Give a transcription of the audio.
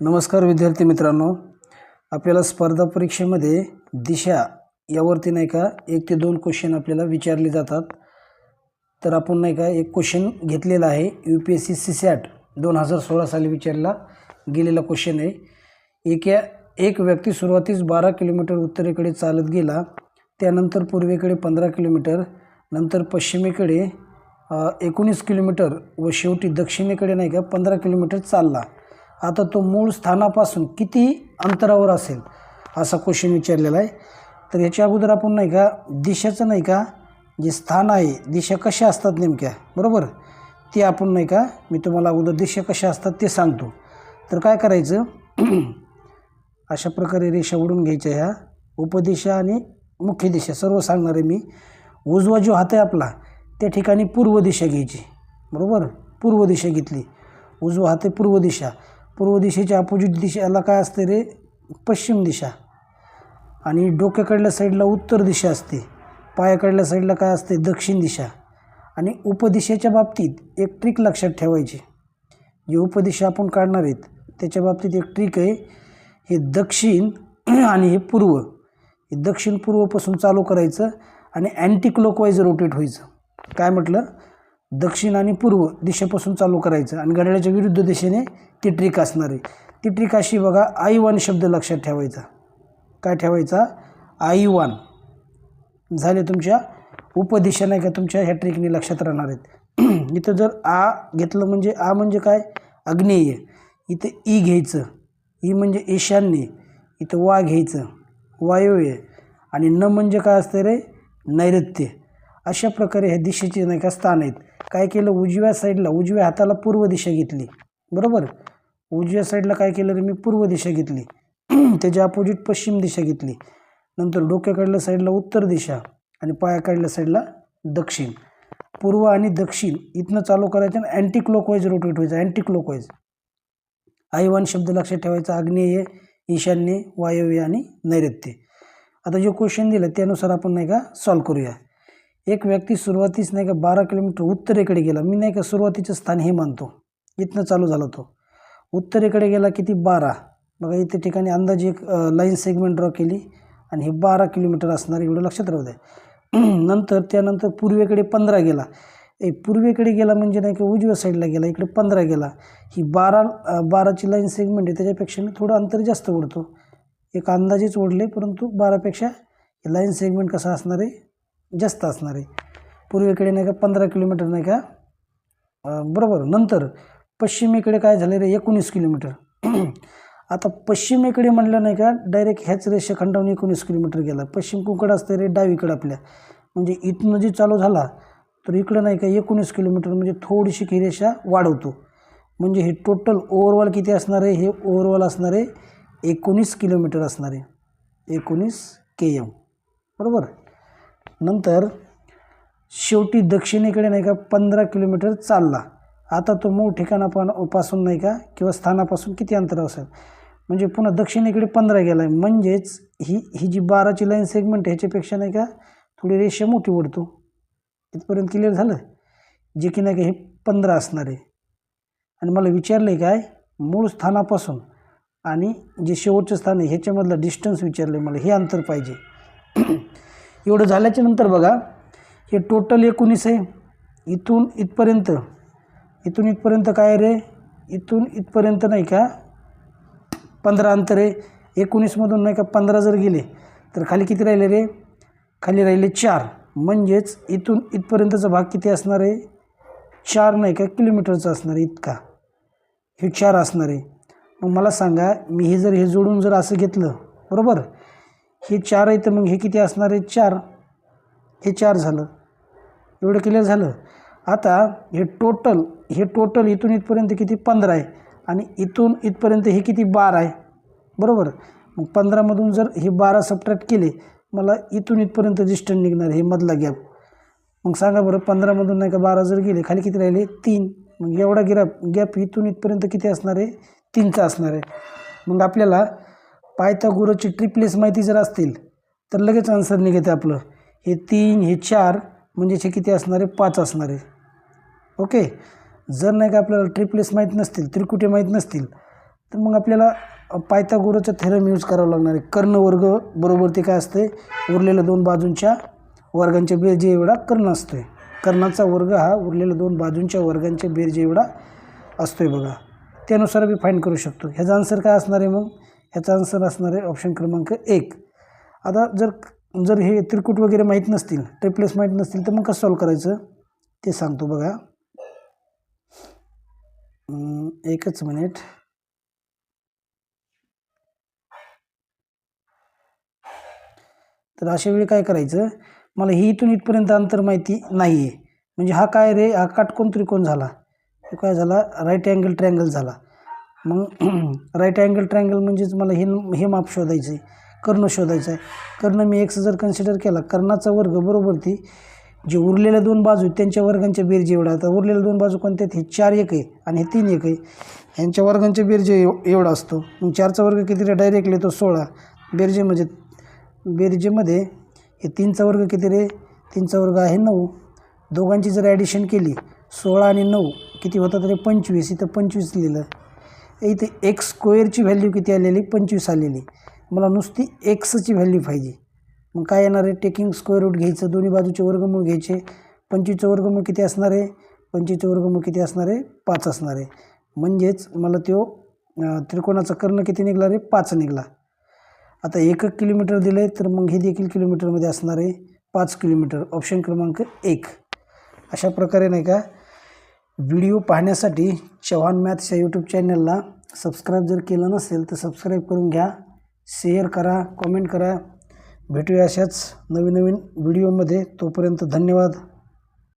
नमस्कार विद्यार्थी मित्रांनो, आपल्याला स्पर्धा परीक्षेमध्ये दिशा यावरती नाही का 1 ते 2 क्वेश्चन आपल्याला विचारले जातात। तर आपण नाही का एक क्वेश्चन घेतलेला आहे, UPSC CSAT 2016 साली विचारला गेलेला क्वेश्चन आहे। एक व्यक्ती सुरुवातीस 12 किलोमीटर उत्तरेकडे चालत गेला, त्यानंतर पूर्वेकडे 15 किलोमीटर, नंतर पश्चिमेकडे 19 किलोमीटर व शेवटी दक्षिणेकडे नाही का 15 किलोमीटर चालला। आता तो मूळ स्थानापासून किती अंतरावर असेल असा क्वेश्चन विचारलेला आहे। तर याच्या अगोदर आपण नाही का दिशेचं नाही का जे स्थान आहे, दिशा कशा असतात नेमक्या बरोबर ते आपण नाही का मी तुम्हाला अगोदर दिशा कशा असतात ते सांगतो। तर काय करायचं अशा प्रकारे रेषा ओढून घ्यायच्या, ह्या उपदिशा आणि मुख्य दिशा सर्व सांगणार आहे मी। उजवा जो हात आहे आपला त्या ठिकाणी पूर्व दिशा घ्यायची बरोबर, पूर्व दिशा घेतली, उजवा हात आहे पूर्व दिशा। पूर्व दिशेच्या अपोजिट दिशेला काय असते रे, पश्चिम दिशा। आणि डोक्याकडल्या साईडला उत्तर दिशा असते, पायाकडल्या साईडला काय असते, दक्षिण दिशा। आणि उपदिशेच्या बाबतीत एक ट्रिक लक्षात ठेवायची, जी उपदिशा आपण काढणार आहेत त्याच्या बाबतीत एक ट्रिक आहे, हे दक्षिण आणि हे पूर्व, हे दक्षिण पूर्वपासून चालू करायचं आणि अँटी क्लॉकवाईज रोटेट व्हायचं। काय म्हटलं, दक्षिण आणि पूर्व दिशेपासून चालू करायचं आणि घड्याळाच्या विरुद्ध दिशेने ती ट्रिक असणार आहे। ती ट्रिक अशी बघा, I1 शब्द लक्षात ठेवायचा। काय ठेवायचा, I1 झाले तुमच्या उपदिशा नाही का तुमच्या ह्या ट्रिकने लक्षात राहणार आहेत। इथं जर आ घेतलं म्हणजे आ म्हणजे काय, आग्नेय, इथं ई घ्यायचं, ई म्हणजे ईशान्य, इथं वा घ्यायचं, वायव्य, आणि न म्हणजे काय असतं रे, नैऋत्य। अशा प्रकारे ह्या दिशेचे नाही का स्थान आहेत। काय केलं, उजव्या साईडला उजव्या हाताला पूर्व दिशा घेतली बरोबर, उजव्या साईडला काय केलं रे मी, पूर्व दिशा घेतली, त्याच्या अपोजिट पश्चिम दिशा घेतली, नंतर डोक्याकडल्या साईडला उत्तर दिशा आणि पायाकडल्या साईडला दक्षिण। पूर्व आणि दक्षिण इथनं चालू करायचं आणि अँटी क्लॉकवाईज रोटेट व्हायचं, अँटी क्लॉकवाईज। I1 शब्द लक्षात ठेवायचा, आग्नेय, ईशान्य, वायव्य आणि नैऋत्य। आता जो क्वेश्चन दिला त्यानुसार आपण नाही का सॉल्व करूया। एक व्यक्ती सुरुवातीस नाही का 12 किलोमीटर उत्तरेकडे गेला, मी नाही का सुरुवातीचं स्थान हे मानतो, इथनं चालू झाला तो, उत्तरेकडे गेला किती, 12। बघा इथे ठिकाणी अंदाजे एक लाईन सेगमेंट ड्रॉ केली आणि हे 12 किलोमीटर असणार, एवढं लक्षात राहू द्या। त्यानंतर पूर्वेकडे 15 गेला, पूर्वेकडे गेला म्हणजे नाही का उजव्या साईडला गेला, इकडे 15 गेला। ही 12ची लाईन सेगमेंट आहे, त्याच्यापेक्षा मी थोडं अंतर जास्त ओढतो, एक अंदाजेच ओढले, परंतु 12पेक्षा लाईन सेगमेंट कसा असणार आहे, जास्त असणार आहे। पूर्वेकडे नाही का 15 किलोमीटर नाही का बरोबर। नंतर पश्चिमेकडे काय झालं रे, 19 किलोमीटर। आता पश्चिमेकडे म्हणलं नाही का डायरेक्ट ह्याच रेषाखंडावरून 19 किलोमीटर गेला। पश्चिम कुंकड असतं रे डावीकडे आपल्या, म्हणजे इथनं जे चालू झाला तर इकडं नाही का 19 किलोमीटर, म्हणजे थोडीशी ही रेषा वाढवतो, म्हणजे हे टोटल ओव्हरऑल किती असणार आहे, हे ओव्हरऑल असणार आहे 19 किलोमीटर असणार आहे, 19 km बरोबर। नंतर शेवटी दक्षिणेकडे नाही का 15 किलोमीटर चालला। आता तो मूळ ठिकाणापासून नाही का किंवा स्थानापासून किती अंतर असेल, म्हणजे पुन्हा दक्षिणेकडे 15 गेला आहे, म्हणजेच ही जी 12ची लाईन सेगमेंट ह्याच्यापेक्षा नाही का थोडी रेषा मोठी ओढतो। इथपर्यंत क्लिअर झालं, जे की नाही का हे 15 असणार आहे। आणि मला विचारलं आहे काय, मूळ स्थानापासून आणि जे शेवटचं स्थान आहे ह्याच्यामधलं डिस्टन्स विचारलं आहे मला, हे अंतर पाहिजे। एवढं झाल्याच्या नंतर बघा हे टोटल 19 आहे, इथून इथपर्यंत काय रे, इथून इथपर्यंत नाही का 15 अंतर आहे। 19मधून नाही का 15 जर गेले तर खाली किती राहिले रे, खाली राहिले 4, म्हणजेच इथून इथपर्यंतचा भाग किती असणार आहे, 4 नाही का किलोमीटरचा असणार आहे, इतका हे 4 असणार आहे। मग मला सांगा, मी हे जोडून जर असं घेतलं बरोबर, हे 4 आहे तर मग हे किती असणार आहे, 4, हे 4 झालं, एवढं क्लिअर झालं। आता हे टोटल इथून इथपर्यंत किती 15 आहे आणि इथून इथपर्यंत हे किती 12 आहे बरोबर। मग 15मधून जर हे 12 सबट्रॅक्ट केले, मला इथून इथपर्यंत डिस्टन्स निघणार, हे मधला गॅप। मग सांगा बरं 15मधून नाही का 12 जर गेले, खाली किती राहिले 3, मग एवढा गॅप इथून इथपर्यंत किती असणार आहे, 3चा असणार आहे। मग आपल्याला पायथागोरसची ट्रिपलेस माहिती जर असतील तर लगेच आन्सर निघते आपलं, हे 3 हे 4 म्हणजे हे किती असणार आहे, 5 असणार आहे। ओके, जर नाही का आपल्याला ट्रिपलेस माहीत नसतील, त्रिकुटे माहीत नसतील तर मग आपल्याला पायथागोरसचा थेरम यूज करावा लागणार आहे. कर्ण वर्ग बरोबर ते काय असते, उरलेल्या 2 बाजूंच्या वर्गांच्या बेरजे एवढा कर्ण असतोय. कर्णाचा वर्ग हा उरलेल्या 2 बाजूंच्या वर्गांच्या बेरजे एवढा असतोय बघा. त्यानुसार मी फाईंड करू शकतो. ह्याचा आन्सर काय असणार आहे? मग ह्याचा आन्सर असणार आहे ऑप्शन क्रमांक 1. आता जर हे त्रिकूट वगैरे माहीत नसतील, ट्रिप्लेस माहीत नसतील, तर मग कसं सॉल्व करायचं ते सांगतो बघा. एकच मिनिट. तर अशा वेळी काय करायचं, मला ही इथून इथपर्यंत अंतर माहिती नाही आहे, म्हणजे हा काय रे, हा काटकोन त्रिकोण झाला, हे काय झाला, राईट अँगल ट्रायंगल झाला. मग राईट अँगल ट्रायंगल म्हणजेच मला हे माप शोधायचं आहे, कर्ण शोधायचं आहे. कर्ण मी एक्स जर कन्सिडर केला, कर्णाचा वर्ग बरोबर ती जे उरलेल्या 2 बाजू आहेत त्यांच्या वर्गांच्या बेरजे एवढा. आता उरलेल्या 2 बाजू कोणत्या आहेत? हे 4 एक आहे आणि हे 3 एक आहे. ह्यांच्या वर्गांच्या बेरजे एवढा असतो. मग 4चा वर्ग किती रे? डायरेक्टली येतो 16. बेरजेमध्ये हे 3चा वर्ग किती रे? 3चा वर्ग आहे 9. दोघांची जर ॲडिशन केली 16 आणि 9 किती होतात रे? 25. इथं 25 लिहिलं. इथे एक्स स्क्वेअरची व्हॅल्यू किती आलेली? 25 आलेली. मला नुसती एक्सची व्हॅल्यू पाहिजे. मग काय येणार आहे? टेकिंग स्क्वेअर रूट घ्यायचं, दोन्ही बाजूचे वर्गमूळ घ्यायचे. 25चं वर्गमूळ किती असणार आहे? 25चं वर्गमूळ किती असणार आहे? 5 असणार आहे. म्हणजेच मला तो त्रिकोणाचा कर्ण किती निघाला रे? 5 निघाला. आता 1 किलोमीटर दिलं आहे, तर मग हे देखील किलोमीटरमध्ये असणार आहे. 5 किलोमीटर. ऑप्शन क्रमांक 1. अशा प्रकारे नाही का व्हिडिओ पाहण्यासाठी चव्हाण मॅथ्स या यूट्यूब चॅनलला सबस्क्राईब जर केलं नसेल तर सबस्क्राईब करून घ्या, शेअर करा, कमेंट करा. भेटूया अशाच नवीन व्हिडिओमध्ये. तोपर्यंत धन्यवाद.